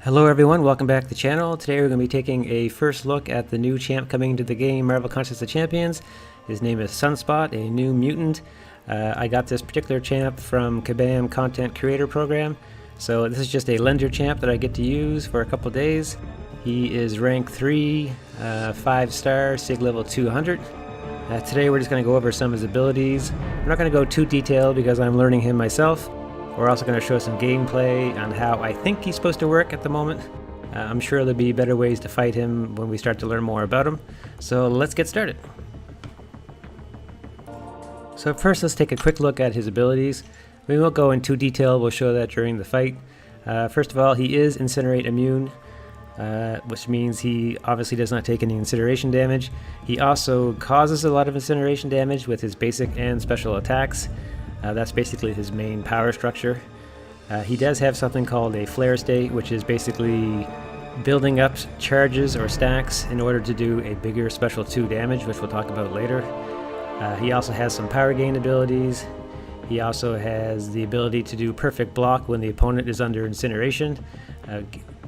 Hello everyone, welcome back to the channel. Today we're going to be taking a first look at the new champ coming into the game, Marvel Contest of Champions. His name is Sunspot, a new mutant. I got this particular champ from Kabam Content Creator Program. So this is just a lender champ that I get to use for a couple days. He is rank 3, 5-star, SIG level 200. Today we're just going to go over some of his abilities. We're not going to go too detailed because I'm learning him myself. We're also going to show some gameplay on how I think he's supposed to work at the moment. I'm sure there'll be better ways to fight him when we start to learn more about him. So let's get started. So first let's take a quick look at his abilities. We won't go in too detail, we'll show that during the fight. First of all, he is Incinerate Immune, which means he obviously does not take any incineration damage. He also causes a lot of incineration damage with his basic and special attacks. That's basically his main power structure. He does have something called a flare state, which is basically building up charges or stacks in order to do a bigger special 2 damage, which we'll talk about later. He also has some power gain abilities. He also has the ability to do perfect block when the opponent is under incineration,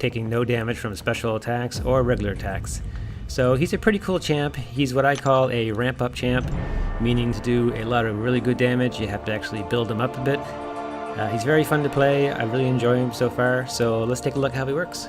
taking no damage from special attacks or regular attacks. So he's a pretty cool champ. He's what I call a ramp up champ, meaning to do a lot of really good damage you have to actually build him up a bit. He's very fun to play. I really enjoy him so far, so let's take a look at how he works.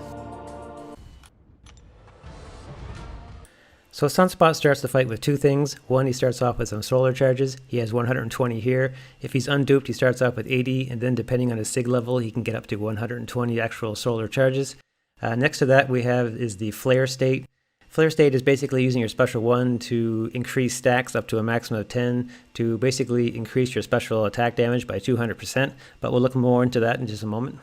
So Sunspot starts the fight with 2 things. One, he starts off with some solar charges. He has 120 here. If he's unduped, he starts off with 80, and then depending on his SIG level, he can get up to 120 actual solar charges. Next to that we have is the flare state. Flare state is basically using your special 1 to increase stacks up to a maximum of 10 to basically increase your special attack damage by 200%, but we'll look more into that in just a moment.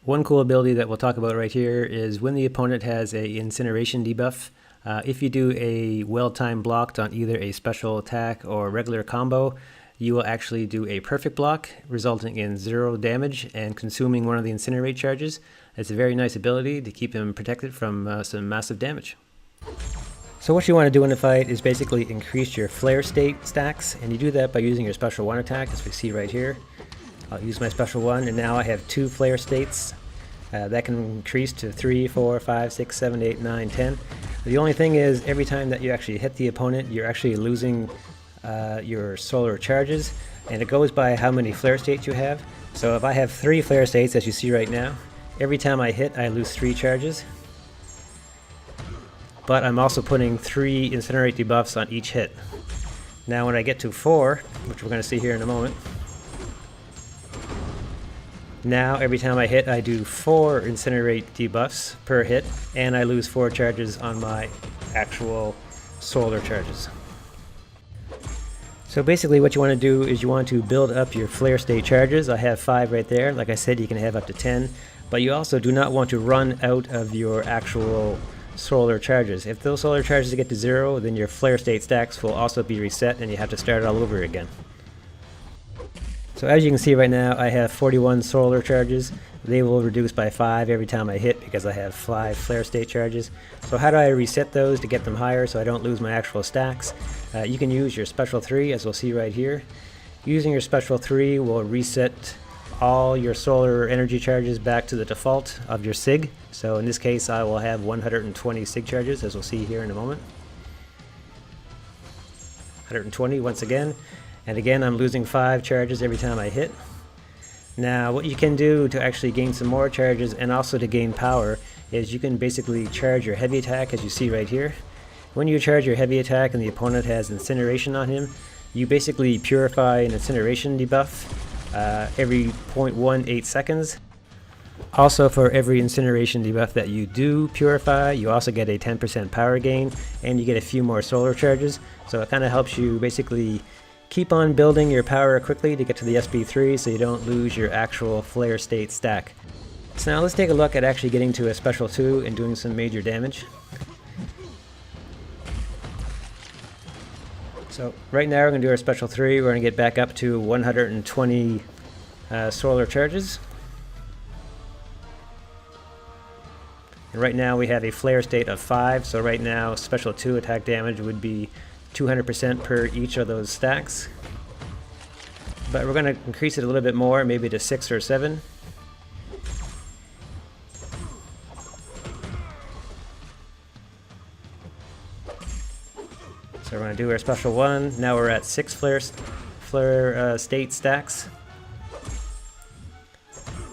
One cool ability that we'll talk about right here is when the opponent has a incineration debuff. If you do a well-timed block on either a special attack or regular combo, you will actually do a perfect block, resulting in 0 damage and consuming one of the incinerate charges. It's a very nice ability to keep him protected from some massive damage. So what you want to do in a fight is basically increase your flare state stacks, and you do that by using your special 1 attack, as we see right here. I'll use my special 1, and now I have 2 flare states. That can increase to 3, 4, 5, 6, 7, 8, 9, 10. The only thing is, every time that you actually hit the opponent, you're actually losing your solar charges, and it goes by how many flare states you have. So if I have 3 flare states, as you see right now, every time I hit I lose 3 charges, but I'm also putting 3 incinerate debuffs on each hit. Now when I get to 4, which we're going to see here in a moment, now every time I hit I do 4 incinerate debuffs per hit, and I lose 4 charges on my actual solar charges. So basically what you want to do is you want to build up your flare state charges. I have 5 right there. Like I said, you can have up to 10, but you also do not want to run out of your actual solar charges. If those solar charges get to 0, then your flare state stacks will also be reset and you have to start all over again. So as you can see right now, I have 41 solar charges. They will reduce by 5 every time I hit because I have 5 flare state charges. So how do I reset those to get them higher so I don't lose my actual stacks? You can use your special 3, as we'll see right here. Using your special 3 will reset all your solar energy charges back to the default of your SIG. So in this case I will have 120 SIG charges, as we'll see here in a moment. 120 once again. And again, I'm losing 5 charges every time I hit. Now what you can do to actually gain some more charges and also to gain power is you can basically charge your heavy attack, as you see right here. When you charge your heavy attack and the opponent has incineration on him, you basically purify an incineration debuff every 0.18 seconds. Also, for every incineration debuff that you do purify, you also get a 10% power gain and you get a few more solar charges. So it kind of helps you basically keep on building your power quickly to get to the SP3 so you don't lose your actual flare state stack. So now let's take a look at actually getting to a special 2 and doing some major damage. So right now we're going to do our special 3. We're going to get back up to 120 solar charges. And right now we have a flare state of 5, so right now special 2 attack damage would be 200% per each of those stacks. but we're going to increase it a little bit more, maybe to 6 or 7. So we're going to do our special 1. Now we're at 6 flare state stacks.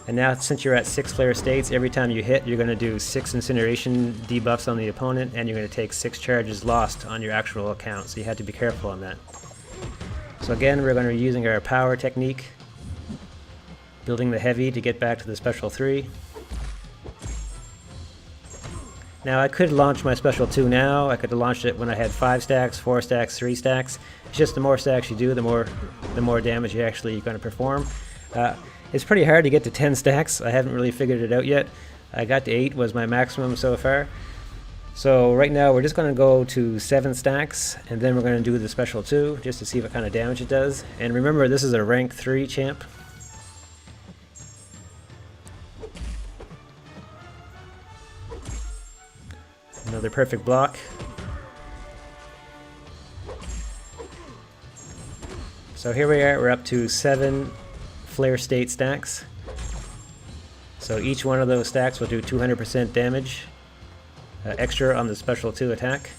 And now since you're at 6 flare states, every time you hit, you're going to do 6 incineration debuffs on the opponent, and you're going to take 6 charges lost on your actual account, so you have to be careful on that. So again, we're going to be using our power technique, building the heavy to get back to the special 3. Now I could launch my special 2 now. I could have launched it when I had 5 stacks, 4 stacks, 3 stacks. It's just the more stacks you do, the more damage you're actually going to perform. It's pretty hard to get to 10 stacks. I haven't really figured it out yet. I got to 8 was my maximum so far. So right now we're just going to go to 7 stacks, and then we're going to do the special 2 just to see what kind of damage it does. And remember, this is a rank 3 champ. Another perfect block. So here we are, we're up to 7 flare state stacks. So each one of those stacks will do 200% damage extra on the special 2 attack.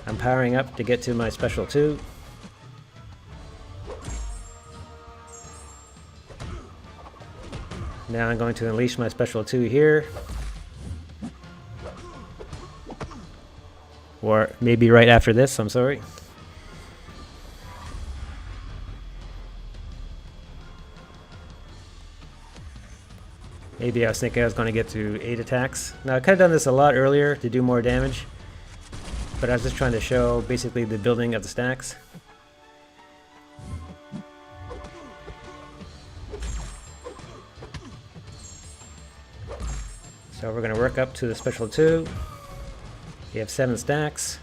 I'm powering up to get to my special 2. Now I'm going to unleash my special 2 here. Or maybe right after this, I'm sorry. Maybe I was thinking I was going to get to 8 attacks. Now I could have done this a lot earlier to do more damage, but I was just trying to show basically the building of the stacks. So we're going to work up to the special 2. We have 7 stacks.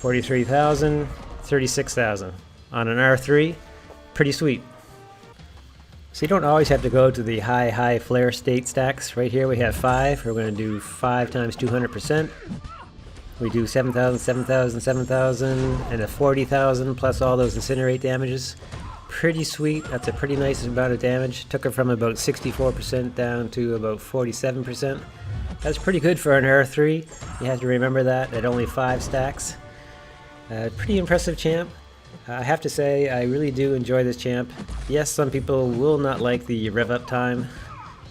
$43,000, $36,000 on an R3. Pretty sweet. So you don't always have to go to the high flare state stacks. Right here we have 5. We're going to do 5 times 200%. We do 7,000, 7,000, 7,000, and a 40,000 plus all those incinerate damages. Pretty sweet. That's a pretty nice amount of damage. Took it from about 64% down to about 47%. That's pretty good for an R3. You have to remember that at only 5 stacks. Pretty impressive champ. I have to say, I really do enjoy this champ. Yes, some people will not like the rev up time,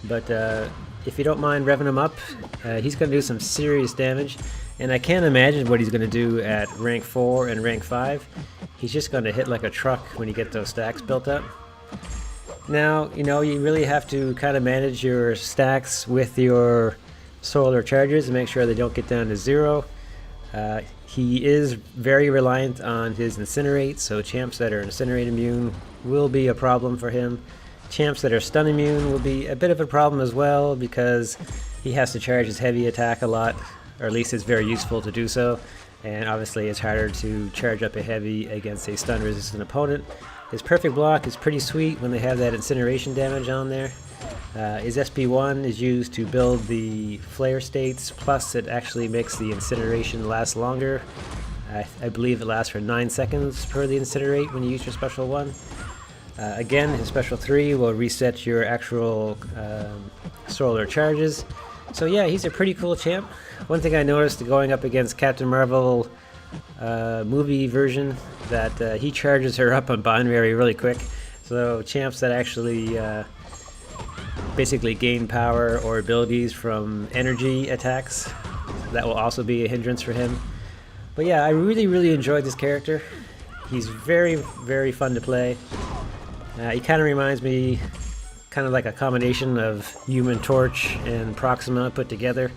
but if you don't mind revving him up, he's going to do some serious damage. And I can't imagine what he's going to do at rank 4 and rank 5. He's just going to hit like a truck when you get those stacks built up. Now, you know, you really have to kind of manage your stacks with your solar charges and make sure they don't get down to 0. He is very reliant on his Incinerate, so champs that are Incinerate Immune will be a problem for him. Champs that are Stun Immune will be a bit of a problem as well, because he has to charge his heavy attack a lot, or at least it's very useful to do so. And obviously it's harder to charge up a heavy against a stun resistant opponent. His perfect block is pretty sweet when they have that incineration damage on there. His SP1 is used to build the flare states, plus it actually makes the incineration last longer. I believe it lasts for 9 seconds per the incinerate when you use your special 1. Again, his special 3 will reset your actual solar charges. So yeah, he's a pretty cool champ. One thing I noticed going up against Captain Marvel movie version, that he charges her up on binary really quick. So champs that actually basically gain power or abilities from energy attacks, that will also be a hindrance for him. But yeah, I really enjoyed this character. He's very fun to play. He kind of reminds me kind of like a combination of Human Torch and Proxima put together.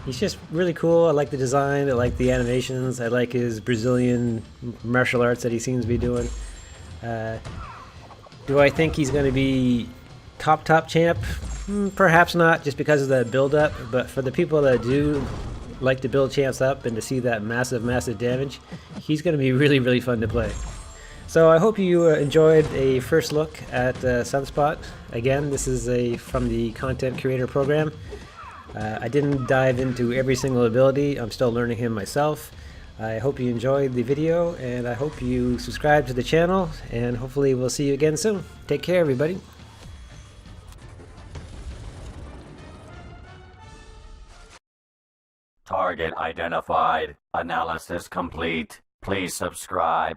He's just really cool. I like the design, I like the animations, I like his Brazilian martial arts that he seems to be doing. Do I think he's going to be top champ? Perhaps not, just because of the build-up, but for the people that do like to build champs up and to see that massive damage, he's going to be really fun to play. So I hope you enjoyed a first look at Sunspot. Again, this is from the Content Creator Program. I didn't dive into every single ability. I'm still learning him myself. I hope you enjoyed the video, and I hope you subscribe to the channel, and hopefully we'll see you again soon. Take care, everybody. Target identified. Analysis complete. Please subscribe.